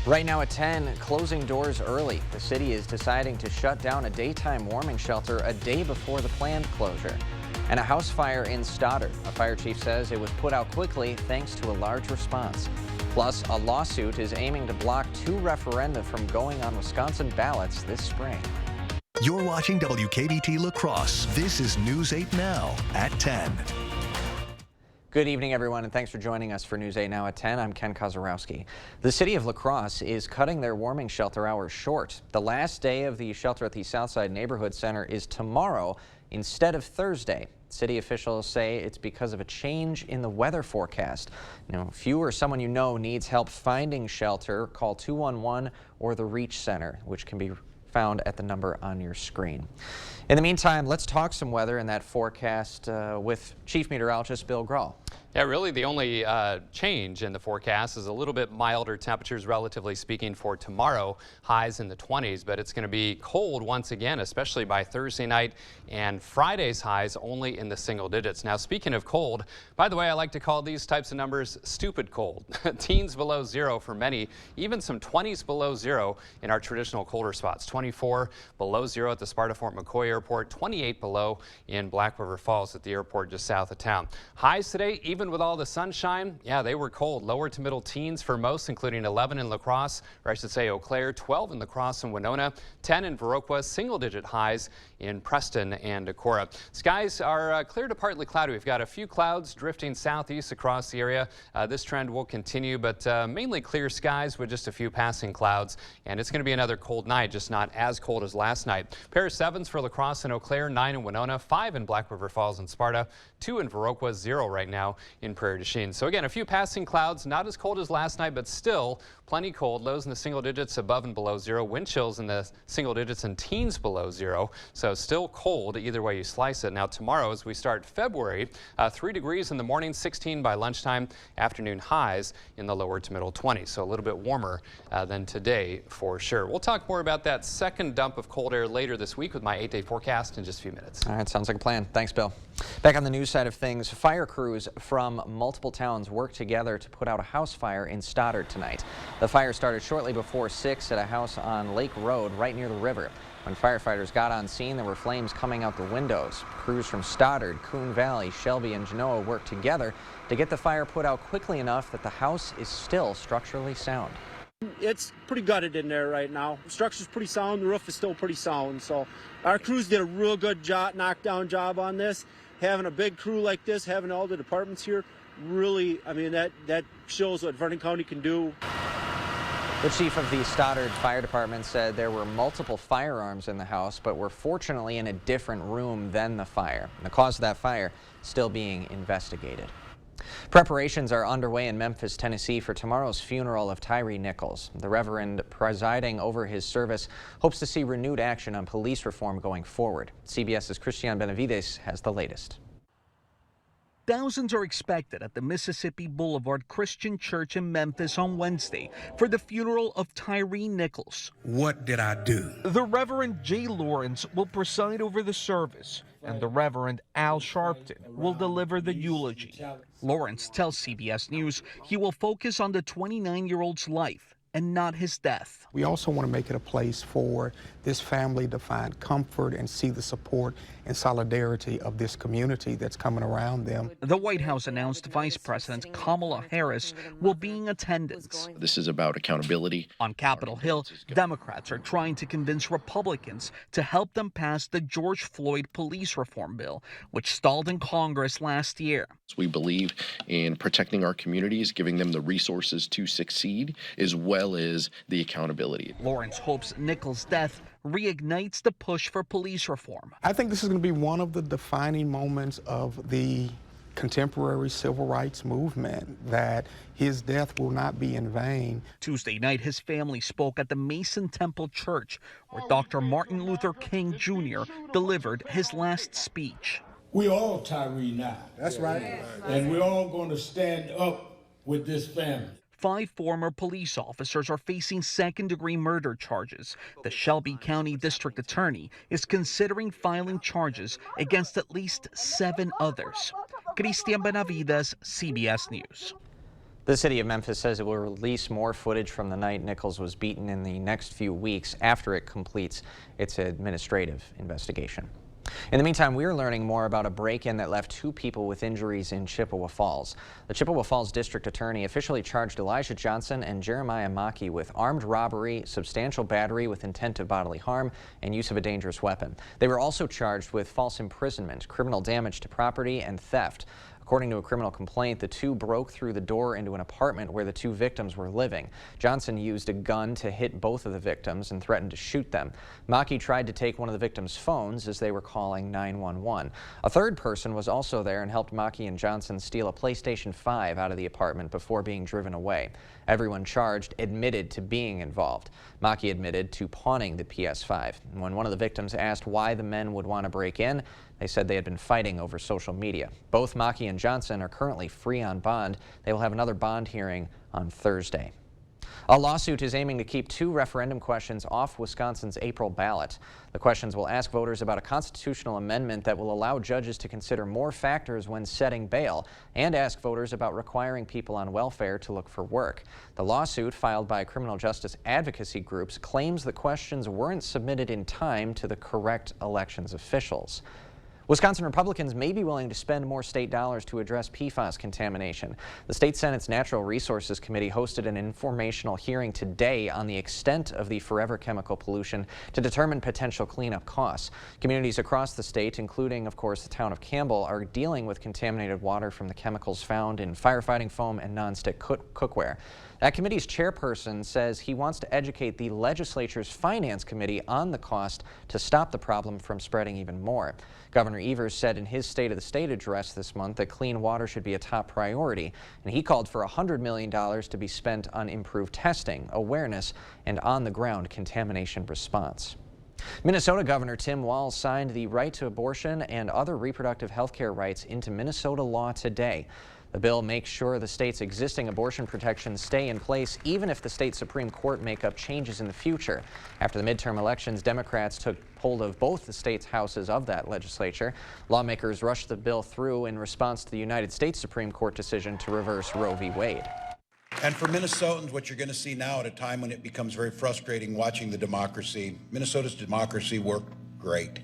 Right now at 10, closing doors early. The city is deciding to shut down a daytime warming shelter a day before the planned closure. And a house fire in Stoddard. A fire chief says it was put out quickly thanks to a large response. Plus, a lawsuit is aiming to block 2 referenda from going on Wisconsin ballots this spring. You're watching WKBT La Crosse. This is News 8 Now at 10. Good evening, everyone, and thanks for joining us for News 8 Now at 10. I'm Ken Kozarowski. The city of La Crosse is cutting their warming shelter hours short. The last day of the shelter at the Southside Neighborhood Center is tomorrow instead of Thursday. City officials say it's because of a change in the weather forecast. If you or someone you know needs help finding shelter, call 211 or the Reach Center, which can be found at the number on your screen. In the meantime, let's talk some weather in that forecast with Chief Meteorologist Bill Grahl. Yeah, really the only change in the forecast is a little bit milder temperatures, relatively speaking, for tomorrow. Highs in the 20s, but it's going to be cold once again, especially by Thursday night, and Friday's highs only in the single digits. Now, speaking of cold, by the way, I like to call these types of numbers stupid cold. Teens below zero for many, even some 20s below zero in our traditional colder spots. 24 below zero at the Sparta-Fort McCoy Airport, 28 below in Black River Falls at the airport just south of town. Highs today, even with all the sunshine, yeah, they were cold. Lower to middle teens for most, including 11 in La Crosse, or I should say Eau Claire, 12 in La Crosse and Winona, 10 in Viroqua, single-digit highs in Preston and Decorah. Skies are clear to partly cloudy. We've got a few clouds drifting southeast across the area. This trend will continue, but mainly clear skies with just a few passing clouds. And it's going to be another cold night, just not as cold as last night. Pair of 7s for La Crosse and Eau Claire, 9 in Winona, 5 in Black River Falls and Sparta, 2 in Viroqua, 0 right now in Prairie du Chien. So again, a few passing clouds, not as cold as last night, but still plenty cold. Lows in the single digits, above and below zero. Wind chills in the single digits and teens below zero. So still cold either way you slice it. Now tomorrow, as we start February, 3 degrees in the morning, 16 by lunchtime. Afternoon highs in the lower to middle 20s. So a little bit warmer than today for sure. We'll talk more about that second dump of cold air later this week with my 8-day forecast in just a few minutes. All right, sounds like a plan. Thanks, Bill. Back on the news side of things, fire crews from multiple towns worked together to put out a house fire in Stoddard tonight. The fire started shortly before 6 at a house on Lake Road right near the river. When firefighters got on scene, there were flames coming out the windows. Crews from Stoddard, Coon Valley, Shelby, and Genoa worked together to get the fire put out quickly enough that the house is still structurally sound. It's pretty gutted in there right now. The structure's pretty sound, the roof is still pretty sound. So our crews did a real good job, knockdown job on this. Having a big crew like this, having all the departments here, really, I mean, that shows what Vernon County can do. The chief of the Stoddard Fire Department said there were multiple firearms in the house, but were fortunately in a different room than the fire. The cause of that fire still being investigated. Preparations are underway in Memphis, Tennessee for tomorrow's funeral of Tyre Nichols. The Reverend presiding over his service hopes to see renewed action on police reform going forward. CBS's Christian Benavides has the latest. Thousands are expected at the Mississippi Boulevard Christian Church in Memphis on Wednesday for the funeral of Tyre Nichols. What did I do? The Reverend Jay Lawrence will preside over the service, and the Reverend Al Sharpton will deliver the eulogy. Lawrence tells CBS News he will focus on the 29-year-old's life and not his death. We also want to make it a place for this family to find comfort and see the support and solidarity of this community that's coming around them. The White House announced Vice President Kamala Harris will be in attendance. This is about accountability. On Capitol Hill, Democrats are trying to convince Republicans to help them pass the George Floyd police reform bill, which stalled in Congress last year. We believe in protecting our communities, giving them the resources to succeed, as well as the accountability. Lawrence hopes Nichols' death reignites the push for police reform. I think this is going to be one of the defining moments of the contemporary civil rights movement, that his death will not be in vain. Tuesday night, his family spoke at the Mason Temple Church, where Dr. Martin Luther King Jr. delivered his last speech. We all Tyre now. That's right. And we're all going to stand up with this family. 5 former police officers are facing second-degree murder charges. The Shelby County District Attorney is considering filing charges against at least 7 others. Christian Benavides, CBS News. The city of Memphis says it will release more footage from the night Nichols was beaten in the next few weeks after it completes its administrative investigation. In the meantime, we're learning more about a break-in that left 2 people with injuries in Chippewa Falls. The Chippewa Falls District Attorney officially charged Elijah Johnson and Jeremiah Mackey with armed robbery, substantial battery with intent to bodily harm, and use of a dangerous weapon. They were also charged with false imprisonment, criminal damage to property, and theft. According to a criminal complaint, the 2 broke through the door into an apartment where the 2 victims were living. Johnson used a gun to hit both of the victims and threatened to shoot them. Mackey tried to take one of the victims' phones as they were calling 911. A third person was also there and helped Mackey and Johnson steal a PlayStation 5 out of the apartment before being driven away. Everyone charged admitted to being involved. Mackey admitted to pawning the PS5. And when one of the victims asked why the men would want to break in, they said they had been fighting over social media. Both Mackey and Johnson are currently free on bond. They will have another bond hearing on Thursday. A lawsuit is aiming to keep 2 referendum questions off Wisconsin's April ballot. The questions will ask voters about a constitutional amendment that will allow judges to consider more factors when setting bail and ask voters about requiring people on welfare to look for work. The lawsuit, filed by criminal justice advocacy groups, claims the questions weren't submitted in time to the correct elections officials. Wisconsin Republicans may be willing to spend more state dollars to address PFAS contamination. The state Senate's Natural Resources Committee hosted an informational hearing today on the extent of the forever chemical pollution to determine potential cleanup costs. Communities across the state, including, of course, the town of Campbell, are dealing with contaminated water from the chemicals found in firefighting foam and nonstick cookware. That committee's chairperson says he wants to educate the legislature's Finance Committee on the cost to stop the problem from spreading even more. Governor Evers said in his State of the State address this month that clean water should be a top priority, and he called for $100 million to be spent on improved testing, awareness, and on-the-ground contamination response. Minnesota Governor Tim Walz signed the right to abortion and other reproductive health care rights into Minnesota law today. The bill makes sure the state's existing abortion protections stay in place even if the state Supreme Court make up changes in the future. After the midterm elections, Democrats took hold of both the state's houses of that legislature. Lawmakers rushed the bill through in response to the United States Supreme Court decision to reverse Roe v. Wade. And for Minnesotans, what you're going to see now at a time when it becomes very frustrating watching the democracy, Minnesota's democracy worked great.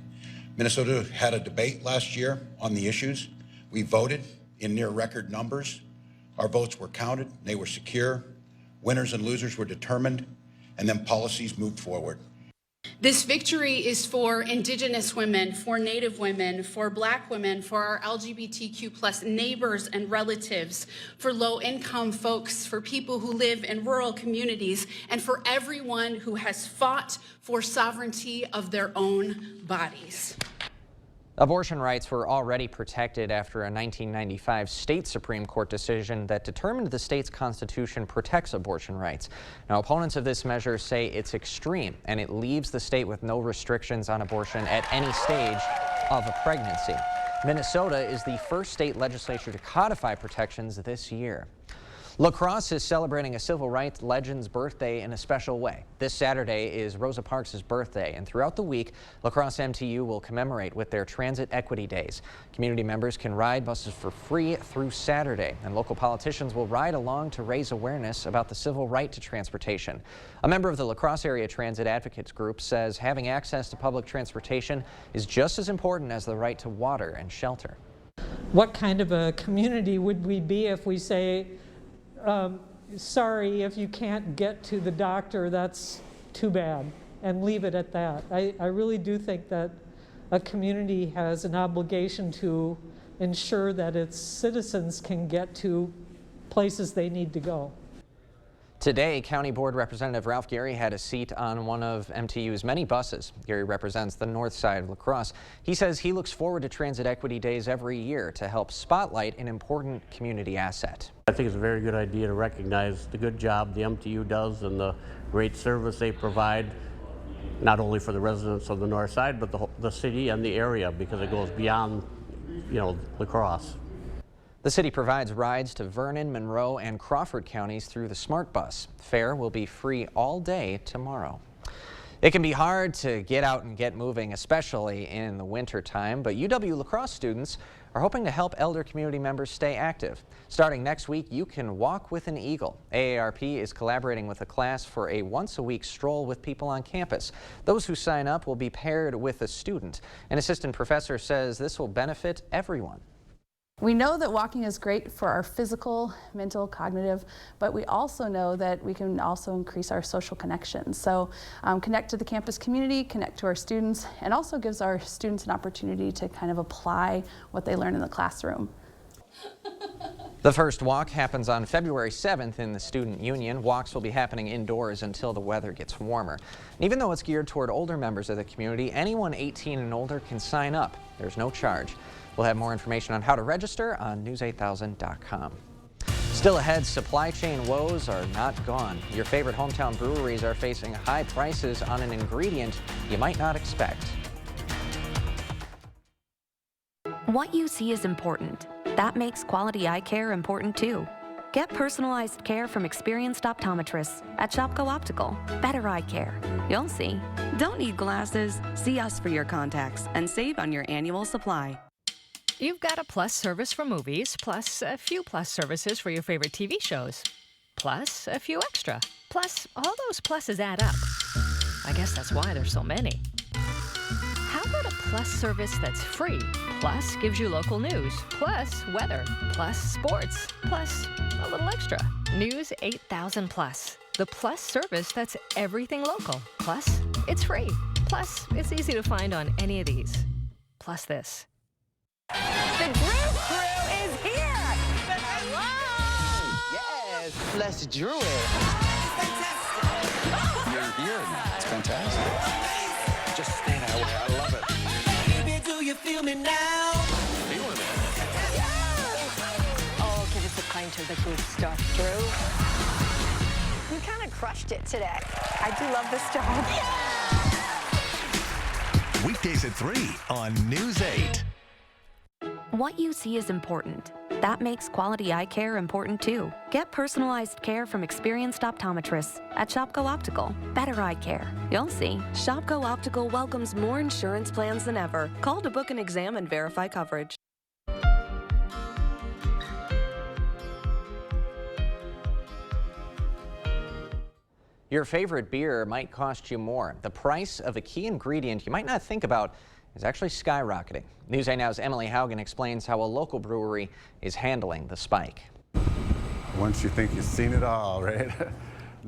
Minnesota had a debate last year on the issues. We voted in near record numbers. Our votes were counted, they were secure, winners and losers were determined, and then policies moved forward. This victory is for Indigenous women, for Native women, for Black women, for our LGBTQ+ neighbors and relatives, for low-income folks, for people who live in rural communities, and for everyone who has fought for sovereignty of their own bodies. Abortion rights were already protected after a 1995 state Supreme Court decision that determined the state's constitution protects abortion rights. Now, opponents of this measure say it's extreme and it leaves the state with no restrictions on abortion at any stage of a pregnancy. Minnesota is the first state legislature to codify protections this year. La Crosse is celebrating a civil rights legend's birthday in a special way. This Saturday is Rosa Parks' birthday, and throughout the week, La Crosse MTU will commemorate with their Transit Equity Days. Community members can ride buses for free through Saturday, and local politicians will ride along to raise awareness about the civil right to transportation. A member of the La Crosse Area Transit Advocates Group says having access to public transportation is just as important as the right to water and shelter. What kind of a community would we be if we say, sorry, if you can't get to the doctor, that's too bad, and leave it at that. I really do think that a community has an obligation to ensure that its citizens can get to places they need to go. Today, County Board Representative Ralph Gary had a seat on one of MTU's many buses. Gary represents the north side of La Crosse. He says he looks forward to Transit Equity Days every year to help spotlight an important community asset. I think it's a very good idea to recognize the good job the MTU does and the great service they provide, not only for the residents of the north side, but the city and the area, because it goes beyond, La Crosse. The city provides rides to Vernon, Monroe, and Crawford counties through the Smart Bus. Fare will be free all day tomorrow. It can be hard to get out and get moving, especially in the winter time, but UW La Crosse students are hoping to help elder community members stay active. Starting next week, you can walk with an eagle. AARP is collaborating with a class for a once-a-week stroll with people on campus. Those who sign up will be paired with a student. An assistant professor says this will benefit everyone. We know that walking is great for our physical, mental, cognitive, but we also know that we can also increase our social connections. So connect to the campus community, connect to our students, and also gives our students an opportunity to kind of apply what they learn in the classroom. The first walk happens on February 7th in the Student Union. Walks will be happening indoors until the weather gets warmer. And even though it's geared toward older members of the community, anyone 18 and older can sign up. There's no charge. We'll have more information on how to register on news8000.com. Still ahead, supply chain woes are not gone. Your favorite hometown breweries are facing high prices on an ingredient you might not expect. What you see is important. That makes quality eye care important too. Get personalized care from experienced optometrists at Shopko Optical. Better eye care. You'll see. Don't need glasses. See us for your contacts and save on your annual supply. You've got a Plus service for movies, plus a few Plus services for your favorite TV shows, plus a few extra. Plus, all those pluses add up. I guess that's why there's so many. How about a Plus service that's free, plus gives you local news, plus weather, plus sports, plus a little extra? News 8000 Plus, the Plus service that's everything local. Plus, it's free. Plus, it's easy to find on any of these. Plus this. The Drew Crew is here! Hello! Yes, let's Drew it. You're here. It's fantastic. Just stay that way. I love it. Baby, do you feel me now? Feeling it. Oh, give us a pint of the good stuff, Drew. You kind of crushed it today. I do love this job. Weekdays at 3 on News 8. What you see is important. That makes quality eye care important too. Get personalized care from experienced optometrists at Shopko Optical. Better eye care. You'll see. Shopko Optical welcomes more insurance plans than ever. Call to book an exam and verify coverage. Your favorite beer might cost you more. The price of a key ingredient you might not think about is actually skyrocketing. News 8 Now's Emily Haugen explains how a local brewery is handling the spike. Once you think you've seen it all, right?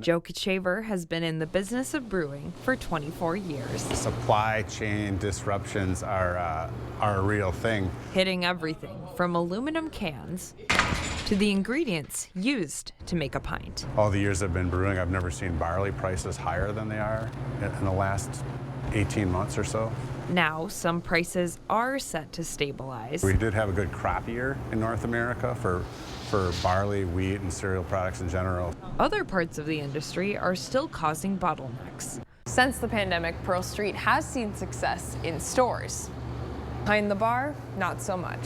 Joe Kachaver has been in the business of brewing for 24 years. Supply chain disruptions are a real thing. Hitting everything from aluminum cans to the ingredients used to make a pint. All the years I've been brewing, I've never seen barley prices higher than they are in the last 18 months or so. Now, some prices are set to stabilize. We did have a good crop year in North America for barley, wheat, and cereal products in general. Other parts of the industry are still causing bottlenecks. Since the pandemic, Pearl Street has seen success in stores. Behind the bar, not so much.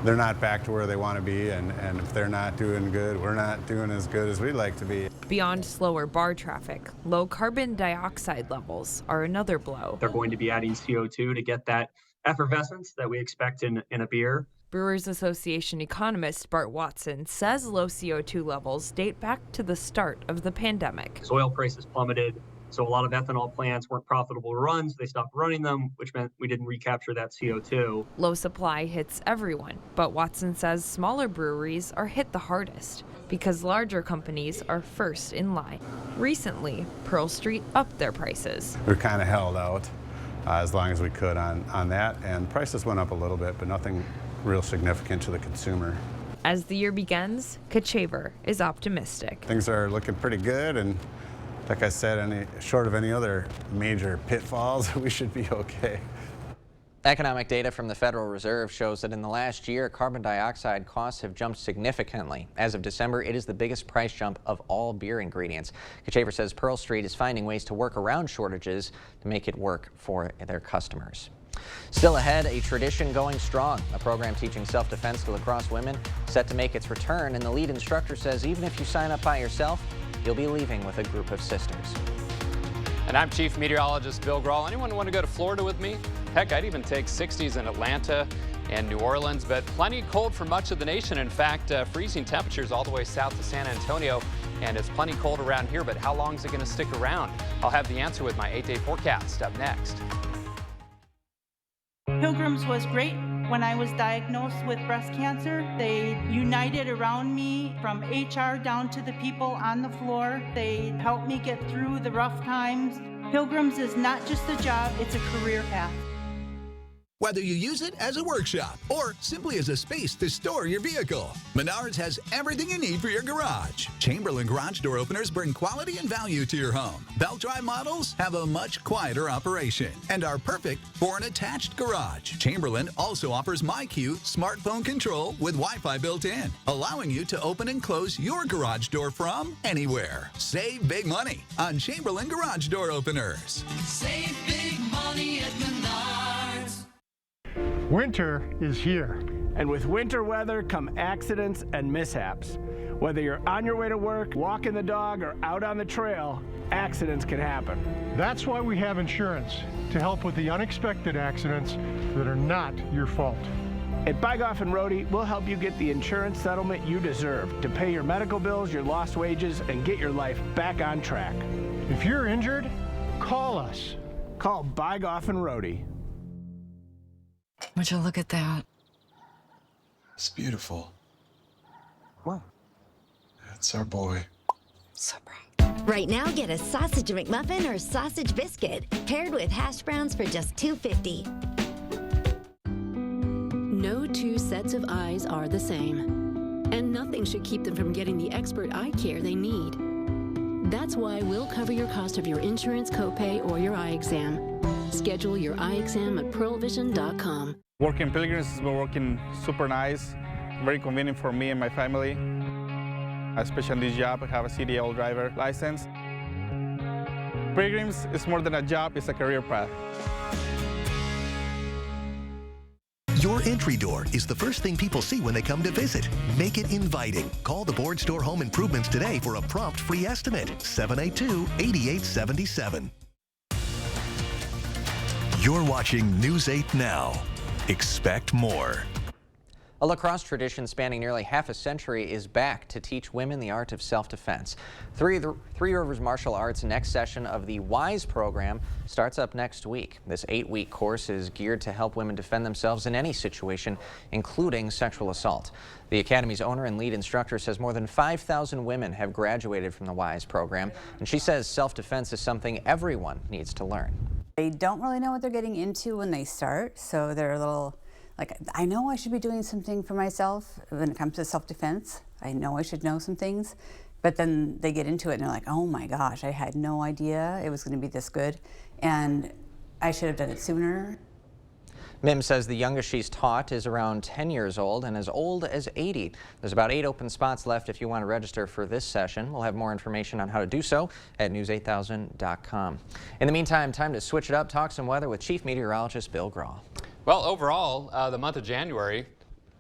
They're not back to where they want to be, and if they're not doing good, we're not doing as good as we'd like to be. Beyond slower bar traffic, low carbon dioxide levels are another blow. They're going to be adding CO2 to get that effervescence that we expect in a beer. Brewers Association economist Bart Watson says low CO2 levels date back to the start of the pandemic. Oil prices plummeted, so a lot of ethanol plants weren't profitable to run, so they stopped running them, which meant we didn't recapture that CO2. Low supply hits everyone, but Watson says smaller breweries are hit the hardest because larger companies are first in line. Recently, Pearl Street upped their prices. We kind of held out as long as we could on that, and prices went up a little bit, but nothing real significant to the consumer. As the year begins, Kachaver is optimistic. Things are looking pretty good, and like I said, short of any other major pitfalls, we should be okay. Economic data from the Federal Reserve shows that in the last year, carbon dioxide costs have jumped significantly. As of December, it is the biggest price jump of all beer ingredients. Kachaver says Pearl Street is finding ways to work around shortages to make it work for their customers. Still ahead, a tradition going strong. A program teaching self-defense to lacrosse women set to make its return, and the lead instructor says even if you sign up by yourself, you'll be leaving with a group of sisters. And I'm Chief Meteorologist Bill Grahl. Anyone want to go to Florida with me? Heck, I'd even take 60s in Atlanta and New Orleans, but plenty cold for much of the nation. In fact, freezing temperatures all the way south to San Antonio, and it's plenty cold around here, but how long is it going to stick around? I'll have the answer with my 8-day forecast up next. Pilgrims was great. When I was diagnosed with breast cancer, they united around me from HR down to the people on the floor. They helped me get through the rough times. Pilgrims is not just a job, it's a career path. Whether you use it as a workshop or simply as a space to store your vehicle, Menards has everything you need for your garage. Chamberlain garage door openers bring quality and value to your home. Belt drive models have a much quieter operation and are perfect for an attached garage. Chamberlain also offers MyQ smartphone control with Wi-Fi built in, allowing you to open and close your garage door from anywhere. Save big money on Chamberlain garage door openers. Save big money at Menards. Winter is here. And with winter weather come accidents and mishaps. Whether you're on your way to work, walking the dog, or out on the trail, accidents can happen. That's why we have insurance, to help with the unexpected accidents that are not your fault. At Bygoff and Rohde, we'll help you get the insurance settlement you deserve to pay your medical bills, your lost wages, and get your life back on track. If you're injured, call us. Call Bygoff and Rohde. Would you look at that? It's beautiful. What? That's our boy. So proud. Right now, get a sausage McMuffin or sausage biscuit paired with hash browns for just $2.50. No two sets of eyes are the same, and nothing should keep them from getting the expert eye care they need. That's why we'll cover your cost of your insurance copay or your eye exam. Schedule your eye exam at pearlvision.com. Working Pilgrims has been working super nice, very convenient for me and my family. Especially in this job, I have a CDL driver license. Pilgrims is more than a job, it's a career path. Your entry door is the first thing people see when they come to visit. Make it inviting. Call the Board Store Home Improvements today for a prompt free estimate. 782-8877. You're watching News 8 Now. Expect more. A lacrosse tradition spanning nearly half a century is back to teach women the art of self-defense. Three Rivers Martial Arts' next session of the WISE program starts up next week. This 8-week course is geared to help women defend themselves in any situation, including sexual assault. The Academy's owner and lead instructor says more than 5,000 women have graduated from the WISE program, and she says self-defense is something everyone needs to learn. They don't really know what they're getting into when they start, so they're a little like, I know I should be doing something for myself when it comes to self-defense. I know I should know some things, but then they get into it and they're like, oh my gosh, I had no idea it was going to be this good, and I should have done it sooner. Mim says the youngest she's taught is around 10 years old and as old as 80. There's about 8 open spots left if you want to register for this session. We'll have more information on how to do so at news8000.com. In the meantime, time to switch it up, talk some weather with Chief Meteorologist Bill Graw. Well, overall, the month of January,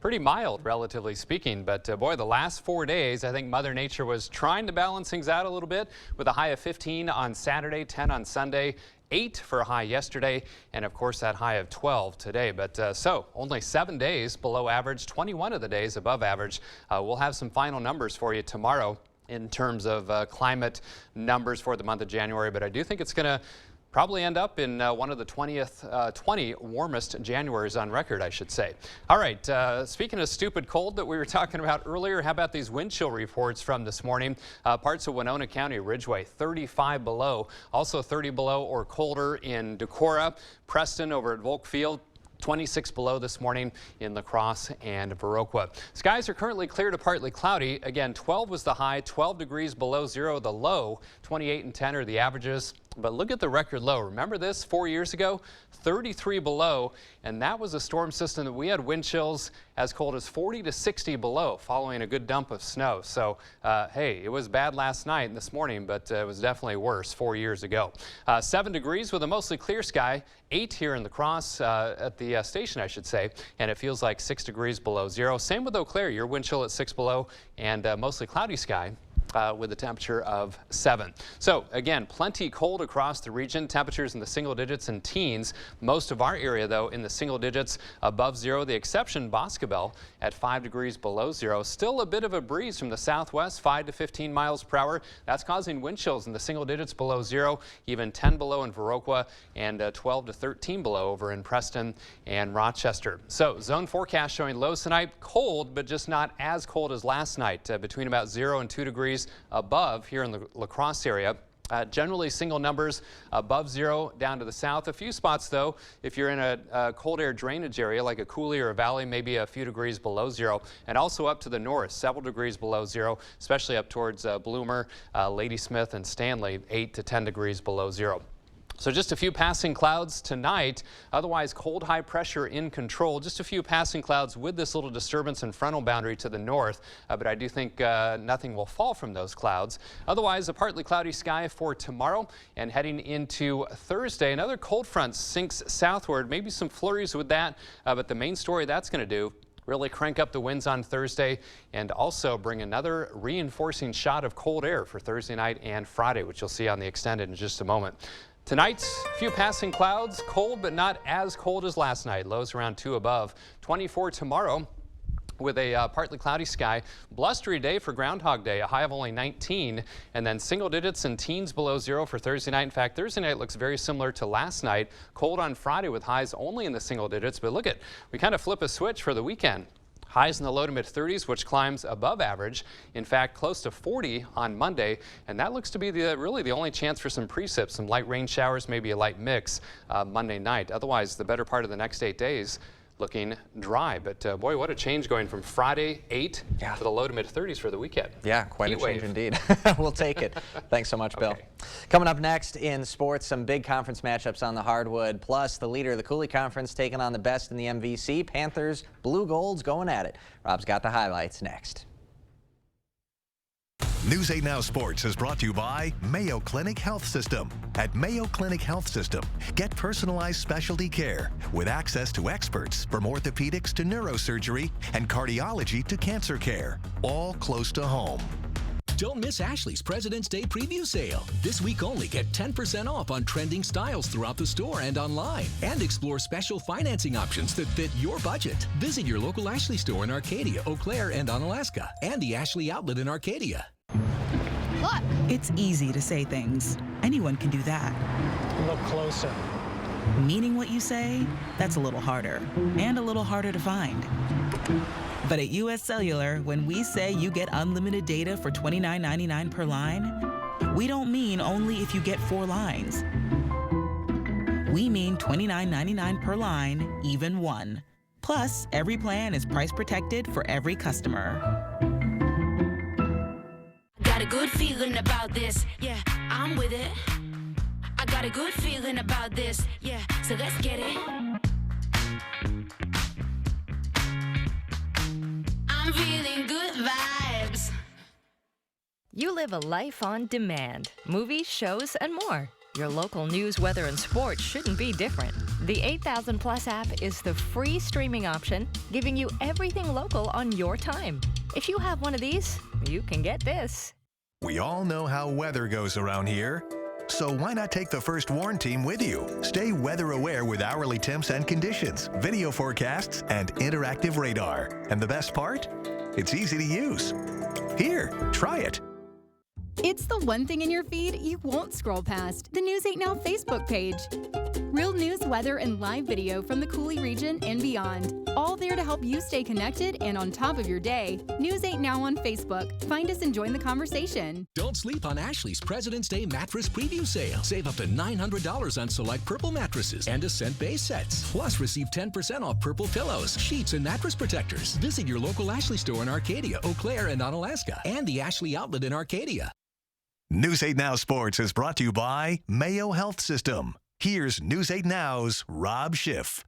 pretty mild, relatively speaking. But boy, the last 4 days, I think Mother Nature was trying to balance things out a little bit with a high of 15 on Saturday, 10 on Sunday, 8 for a high yesterday, and of course that high of 12 today. But so only 7 days below average, 21 of the days above average. We'll have some final numbers for you tomorrow in terms of climate numbers for the month of January. But I do think it's going to probably end up in one of the 20 warmest Januaries on record, I should say. All right, speaking of stupid cold that we were talking about earlier, how about these wind chill reports from this morning? Parts of Winona County, Ridgeway, 35 below. Also 30 below or colder in Decorah, Preston over at Volk Field. 26 below this morning in La Crosse and Viroqua. Skies are currently clear to partly cloudy. Again, 12 was the high, 12 degrees below zero the low, 28 and 10 are the averages. But look at the record low. Remember this 4 years ago? 33 below, and that was a storm system that we had wind chills as cold as 40 to 60 below following a good dump of snow. So, hey, it was bad last night and this morning, but it was definitely worse 4 years ago. 7 degrees with a mostly clear sky, 8 here in La Crosse at the station, I should say, and it feels like 6 degrees below zero. Same with Eau Claire, your wind chill at 6 below and mostly cloudy sky with a temperature of 7. So again, plenty cold across the region. Temperatures in the single digits and teens. Most of our area, though, in the single digits above 0. The exception, Boscobel, at 5 degrees below 0. Still a bit of a breeze from the southwest, 5 to 15 miles per hour. That's causing wind chills in the single digits below 0, even 10 below in Viroqua, and 12 to 13 below over in Preston and Rochester. So zone forecast showing lows tonight. Cold, but just not as cold as last night, between about 0 and 2 degrees above here in the La Crosse area. Generally single numbers above 0 down to the south. A few spots, though, if you're in a cold air drainage area like a coulee or a valley, maybe a few degrees below 0. And also up to the north, several degrees below 0, especially up towards Bloomer, Ladysmith, and Stanley, 8 to 10 degrees below 0. So just a few passing clouds tonight, otherwise cold high pressure in control. Just a few passing clouds with this little disturbance and frontal boundary to the north, but I do think nothing will fall from those clouds. Otherwise, a partly cloudy sky for tomorrow, and heading into Thursday, another cold front sinks southward, maybe some flurries with that, but the main story that's going to do, really crank up the winds on Thursday and also bring another reinforcing shot of cold air for Thursday night and Friday, which you'll see on the extended in just a moment. Tonight, a few passing clouds, cold but not as cold as last night. Lows around 2 above. 24 tomorrow with a partly cloudy sky. Blustery day for Groundhog Day, a high of only 19. And then single digits and teens below 0 for Thursday night. In fact, Thursday night looks very similar to last night. Cold on Friday with highs only in the single digits. But look at, we kind of flip a switch for the weekend. Highs in the low to mid 30s, which climbs above average. In fact, close to 40 on Monday, and that looks to be really the only chance for some precip, some light rain showers, maybe a light mix Monday night. Otherwise, the better part of the next 8 days looking dry. But boy, what a change going from Friday 8 to the low to mid 30s for the weekend. Yeah, quite a change indeed. We'll take it. Thanks so much, Bill. Coming up next in sports, some big conference matchups on the hardwood, plus the leader of the Coulee Conference taking on the best in the MVC. Panthers, Blue Golds going at it. Rob's got the highlights next. News 8 Now Sports is brought to you by Mayo Clinic Health System. At Mayo Clinic Health System, get personalized specialty care with access to experts from orthopedics to neurosurgery and cardiology to cancer care, all close to home. Don't miss Ashley's President's Day preview sale. This week only, get 10% off on trending styles throughout the store and online. And explore special financing options that fit your budget. Visit your local Ashley store in Arcadia, Eau Claire, and Onalaska, and the Ashley Outlet in Arcadia. Look! It's easy to say things. Anyone can do that. Look closer. Meaning what you say, that's a little harder. And a little harder to find. But at US Cellular, when we say you get unlimited data for $29.99 per line, we don't mean only if you get 4 lines. We mean $29.99 per line, even 1. Plus, every plan is price protected for every customer. Got a good feeling about this, yeah, I'm with it. I got a good feeling about this, yeah, so let's get it. I'm feeling good vibes. You live a life on demand. Movies, shows, and more. Your local news, weather, and sports shouldn't be different. The 8000 Plus app is the free streaming option, giving you everything local on your time. If you have one of these, you can get this. We all know how weather goes around here. So why not take the First Warn team with you? Stay weather aware with hourly temps and conditions, video forecasts, and interactive radar. And the best part? It's easy to use. Here, try it. It's the one thing in your feed you won't scroll past, the News 8 Now Facebook page. Real news, weather, and live video from the Coulee region and beyond. All there to help you stay connected and on top of your day. News 8 Now on Facebook. Find us and join the conversation. Don't sleep on Ashley's President's Day mattress preview sale. Save up to $900 on select Purple mattresses and Ascent base sets. Plus, receive 10% off Purple pillows, sheets, and mattress protectors. Visit your local Ashley store in Arcadia, Eau Claire, and Onalaska, and the Ashley Outlet in Arcadia. News 8 Now Sports is brought to you by Mayo Health System. Here's News 8 Now's Rob Schiff.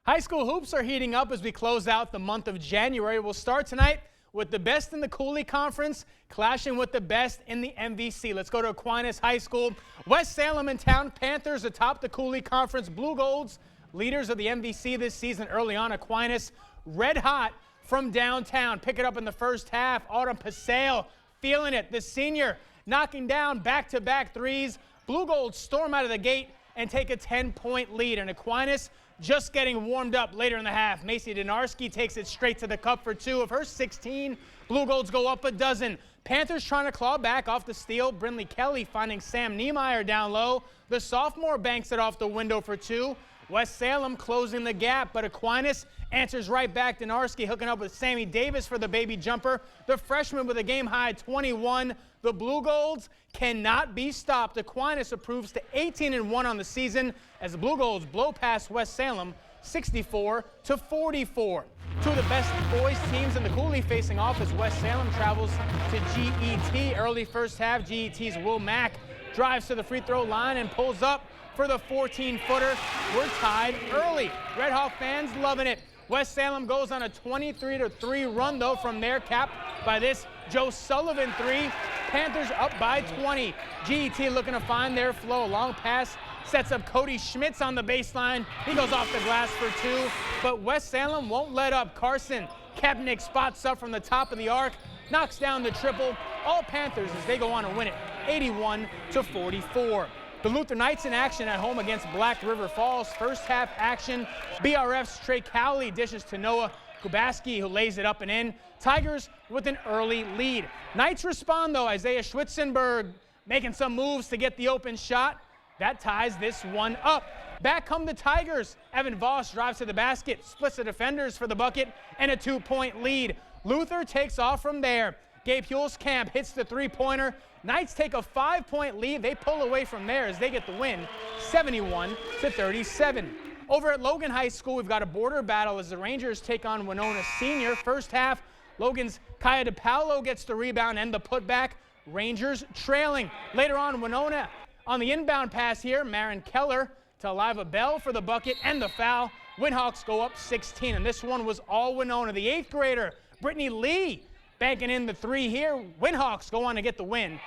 High school hoops are heating up as we close out the month of January. We'll start tonight with the best in the Coulee Conference clashing with the best in the MVC. Let's go to Aquinas High School. West Salem in town. Panthers atop the Coulee Conference. Blue Golds, leaders of the MVC this season early on. Aquinas red hot from downtown. Pick it up in the first half. Autumn Paseo feeling it. The senior knocking down back-to-back threes. Blue Gold storm out of the gate and take a 10-point lead. And Aquinas just getting warmed up later in the half. Macy Donarski takes it straight to the cup for 2 of her 16. Blue Golds go up a dozen. Panthers trying to claw back off the steal. Brinley Kelly finding Sam Niemeyer down low. The sophomore banks it off the window for 2. West Salem closing the gap, but Aquinas answers right back. Donarski hooking up with Sammy Davis for the baby jumper. The freshman with a game-high 21. The Blue Golds cannot be stopped. Aquinas improves to 18-1 on the season as the Blue Golds blow past West Salem 64-44. Two of the best boys teams in the Cooley facing off as West Salem travels to GET. Early first half, GET's Will Mack drives to the free throw line and pulls up for the 14-footer. We're tied early. Red Hawk fans loving it. West Salem goes on a 23-3 run, though, from there, capped by this Joe Sullivan 3. Panthers up by 20. GET looking to find their flow. Long pass sets up Cody Schmitz on the baseline. He goes off the glass for 2, but West Salem won't let up. Carson Kepnick spots up from the top of the arc, knocks down the triple. All Panthers as they go on to win it 81-44. The Luther Knights in action at home against Black River Falls. First half action. BRF's Trey Cowley dishes to Noah Kubaski, who lays it up and in. Tigers with an early lead. Knights respond, though. Isaiah Schwitzenberg making some moves to get the open shot. That ties this one up. Back come the Tigers. Evan Voss drives to the basket, splits the defenders for the bucket, and a 2-point lead. Luther takes off from there. Gabe Hulskamp hits the three-pointer. Knights take a 5-point lead. They pull away from there as they get the win, 71-37. Over at Logan High School, we've got a border battle as the Rangers take on Winona Senior. First half, Logan's Kaya DePaulo gets the rebound and the putback. Rangers trailing. Later on, Winona on the inbound pass here, Marin Keller to Liva Bell for the bucket and the foul. Windhawks go up 16, and this one was all Winona. The 8th grader, Brittany Lee, banking in the 3 here. Windhawks go on to get the win,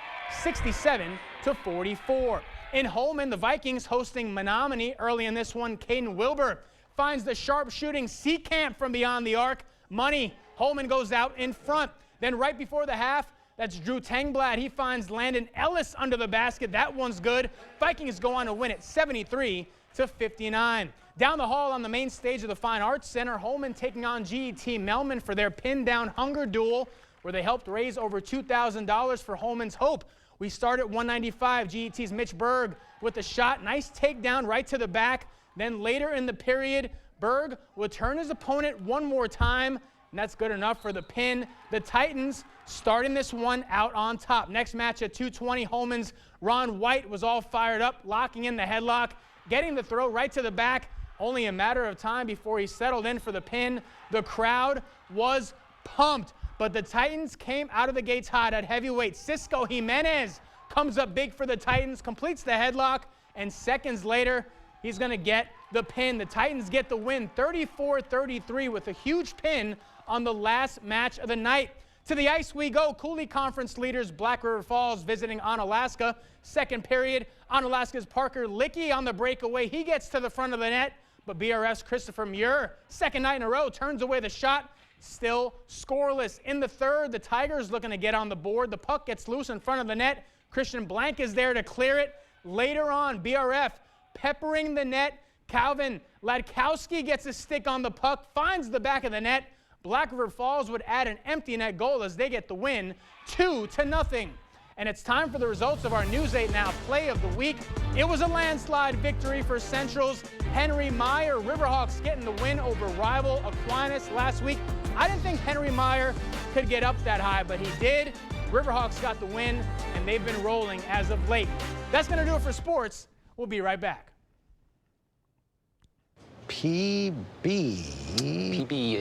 67-44. In Holman, the Vikings hosting Menominee. Early in this one, Caden Wilbur finds the sharp-shooting Seacamp from beyond the arc. Money. Holman goes out in front. Then right before the half, that's Drew Tangblad. He finds Landon Ellis under the basket. That one's good. Vikings go on to win it, 73-59. Down the hall on the main stage of the Fine Arts Center, Holman taking on GET Melman for their pin-down hunger duel, where they helped raise over $2,000 for Holman's Hope. We start at 195. GET's Mitch Berg with the shot. Nice takedown right to the back. Then later in the period, Berg will turn his opponent one more time, and that's good enough for the pin. The Titans starting this one out on top. Next match at 220, Holman's Ron White was all fired up, locking in the headlock, getting the throw right to the back. Only a matter of time before he settled in for the pin. The crowd was pumped, but the Titans came out of the gates hot at heavyweight. Cisco Jimenez comes up big for the Titans, completes the headlock, and seconds later, he's going to get the pin. The Titans get the win, 34-33, with a huge pin on the last match of the night. To the ice we go. Cooley Conference leaders Black River Falls visiting Onalaska. Second period, Onalaska's Parker Lickey on the breakaway. He gets to the front of the net, but BRF's Christopher Muir, second night in a row, turns away the shot. Still scoreless. In the third, the Tigers looking to get on the board. The puck gets loose in front of the net. Christian Blank is there to clear it. Later on, BRF peppering the net. Calvin Ladkowski gets a stick on the puck, finds the back of the net. Black River Falls would add an empty net goal as they get the win, 2-0. And it's time for the results of our News 8 Now Play of the Week. It was a landslide victory for Central's Henry Meyer. Riverhawks getting the win over rival Aquinas last week. I didn't think Henry Meyer could get up that high, but he did. Riverhawks got the win, and they've been rolling as of late. That's going to do it for sports. We'll be right back. PB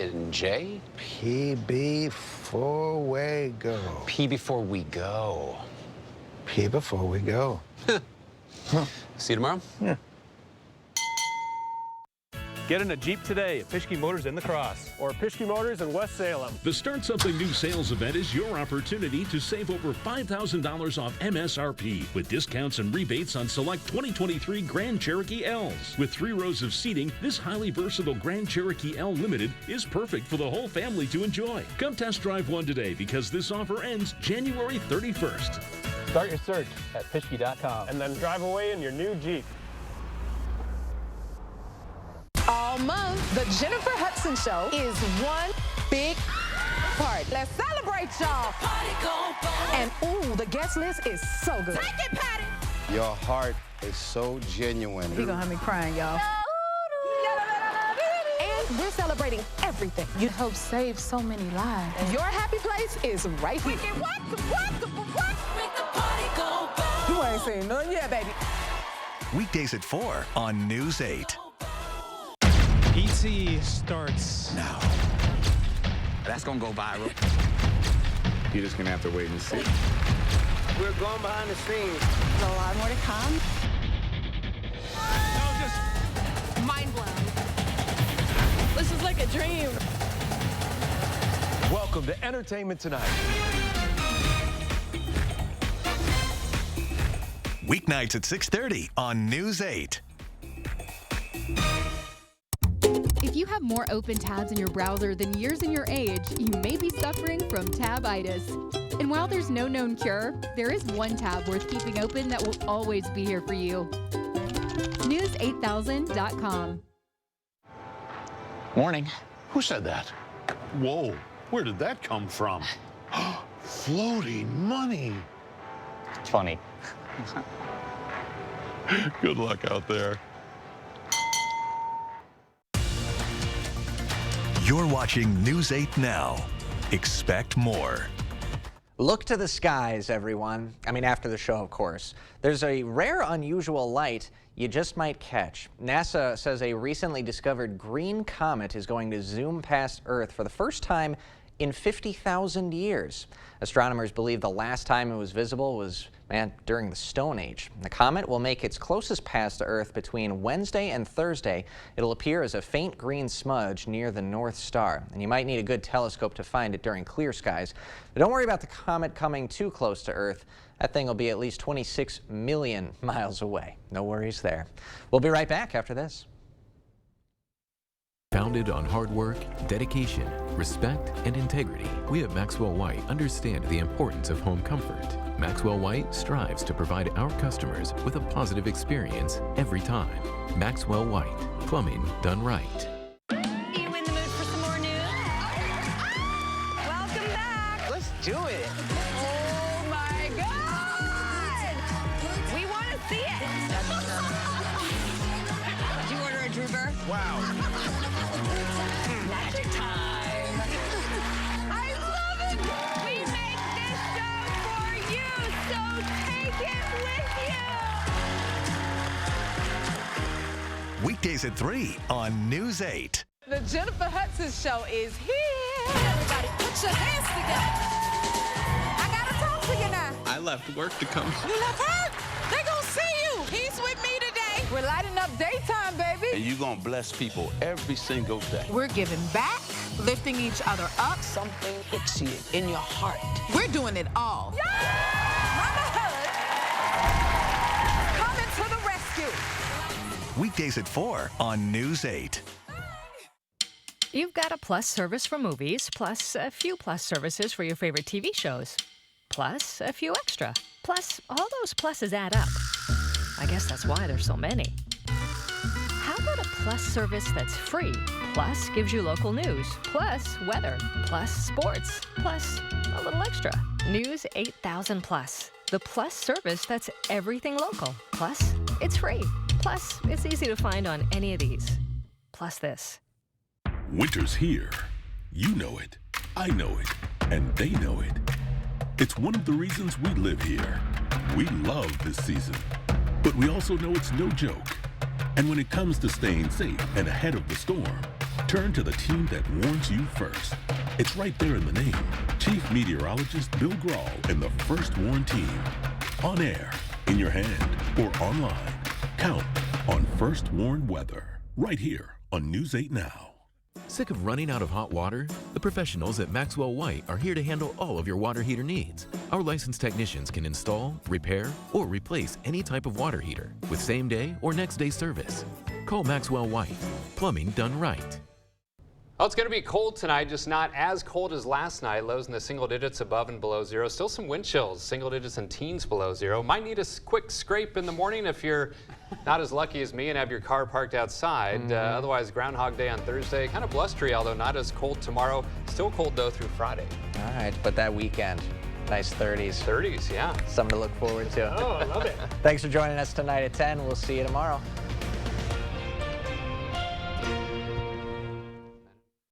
and J? PB before we go. P before we go. P before we go. See you tomorrow? Yeah. Get in a Jeep today at Pischke Motors in La Crosse or Pischke Motors in West Salem. The Start Something New sales event is your opportunity to save over $5,000 off MSRP with discounts and rebates on select 2023 Grand Cherokee L's. With 3 rows of seating, this highly versatile Grand Cherokee L Limited is perfect for the whole family to enjoy. Come test drive one today because this offer ends January 31st. Start your search at Pischke.com and then drive away in your new Jeep. All month, the Jennifer Hudson Show is one big party. Let's celebrate, y'all. And ooh, the guest list is so good. Take it, Patty. Your heart is so genuine. He gonna have me crying, y'all. And we're celebrating everything. You'd help save so many lives. Your happy place is right here. You ain't seen none yet, baby. Weekdays at 4 on News 8. ET starts now. That's gonna go viral. You're just gonna have to wait and see. We're going behind the scenes. There's a lot more to come. Mind blown. This is like a dream. Welcome to Entertainment Tonight. Weeknights at 6:30 on News 8. If you have more open tabs in your browser than years in your age, you may be suffering from tabitis. And while there's no known cure, there is one tab worth keeping open that will always be here for you. News8000.com. Morning. Who said that? Whoa, where did that come from? Floating money. Funny. Good luck out there. You're watching News 8 now. Expect more. Look to the skies, everyone. I mean, after the show, of course. There's a rare, unusual light you just might catch. NASA says a recently discovered green comet is going to zoom past Earth for the first time in 50,000 years. Astronomers believe the last time it was visible was, during the Stone Age. The comet will make its closest pass to Earth between Wednesday and Thursday. It'll appear as a faint green smudge near the North Star, and you might need a good telescope to find it during clear skies. But don't worry about the comet coming too close to Earth. That thing will be at least 26 million miles away. No worries there. We'll be right back after this. Founded on hard work, dedication, respect, and integrity, we at Maxwell White understand the importance of home comfort. Maxwell White strives to provide our customers with a positive experience every time. Maxwell White, plumbing done right. You in the mood for some more news? Welcome back. Let's do it. Oh my God! We want to see it. Did you order a drooper? Wow. Magic time. I love it. We make this show for you, so take it with you. Weekdays at 3 on News 8. The Jennifer Hudson Show is here. Everybody put your hands together. I gotta talk to you now. I left work to come. You left her? They gonna see you. He's with me today. We're lighting up daytime, baby. And you're going to bless people every single day. We're giving back, lifting each other up. Something hits you in your heart. We're doing it all. Mama Hood, coming to the rescue. Weekdays at 4 on News 8. You've got a Plus service for movies, plus a few Plus services for your favorite TV shows, plus a few extra. Plus, all those pluses add up. I guess that's why there's so many. How about a Plus service that's free, plus gives you local news, plus weather, plus sports, plus a little extra? News 8000 Plus, the Plus service that's everything local. Plus, it's free. Plus, it's easy to find on any of these. Plus this. Winter's here. You know it, I know it, and they know it. It's one of the reasons we live here. We love this season, but we also know it's no joke. And when it comes to staying safe and ahead of the storm, turn to the team that warns you first. It's right there in the name. Chief Meteorologist Bill Grawl and the First Warn Team. On air, in your hand, or online. Count on First Warn Weather. Right here on News 8 Now. Sick of running out of hot water? The professionals at Maxwell White are here to handle all of your water heater needs. Our licensed technicians can install, repair, or replace any type of water heater with same-day or next-day service. Call Maxwell White. Plumbing done right. Well, it's going to be cold tonight, just not as cold as last night. Lows in the single digits above and below zero. Still some wind chills, single digits and teens below zero. Might need a quick scrape in the morning if you're not as lucky as me and have your car parked outside. Otherwise, Groundhog Day on Thursday. Kind of blustery, although not as cold tomorrow. Still cold, though, through Friday. All right, but that weekend, nice 30s. 30s, yeah. Something to look forward to. Oh, I love it. Thanks for joining us tonight at 10. We'll see you tomorrow.